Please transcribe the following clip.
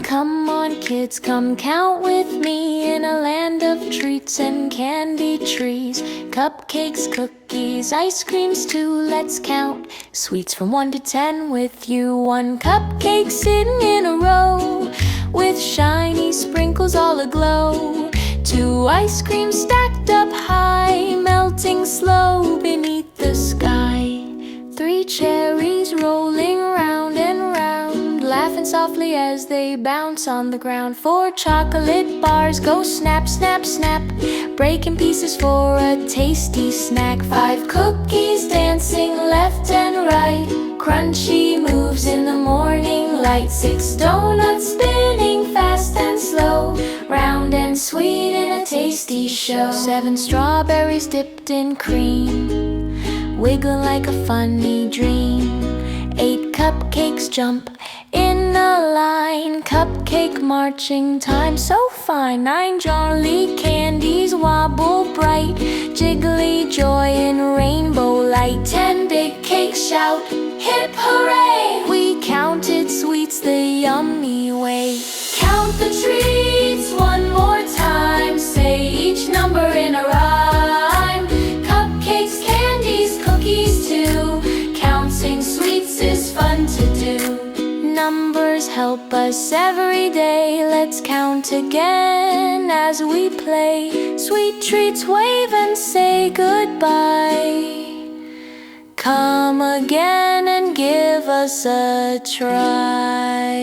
Come on kids, come count with me in a land of treats and candy trees. Cupcakes, cookies, ice creams too, let's count. Sweets from 1 to 10 with you. 1 cupcake sitting in a row, with shiny sprinkles all aglow. 2 ice creams stacked up high, melting slow beneath the sky. 3 cherries rolling round and round, laughing softly as they bounce on the ground. 4 chocolate bars go snap, snap, snap, breaking pieces for a tasty snack. 5 cookies dancing left and right, crunchy moves in the morning light. 6 donuts spinning fast and slow, round and sweet in a tasty show. 7 strawberries dipped in cream, wiggle like a funny dream. 8 cupcakes jump in a line, cupcake marching time so fine. 9 jolly candies wobble bright, jiggly joy in rainbow light. 10 big cakes shout, hip hooray! We counted sweets the yummy way. Count the treats one more time, say each number in a rhyme. Cupcakes, candies, cookies too, counting sweets is fun to do. Numbers help us every day, let's count again as we play. Sweet treats wave and say goodbye. Come again and give us a try.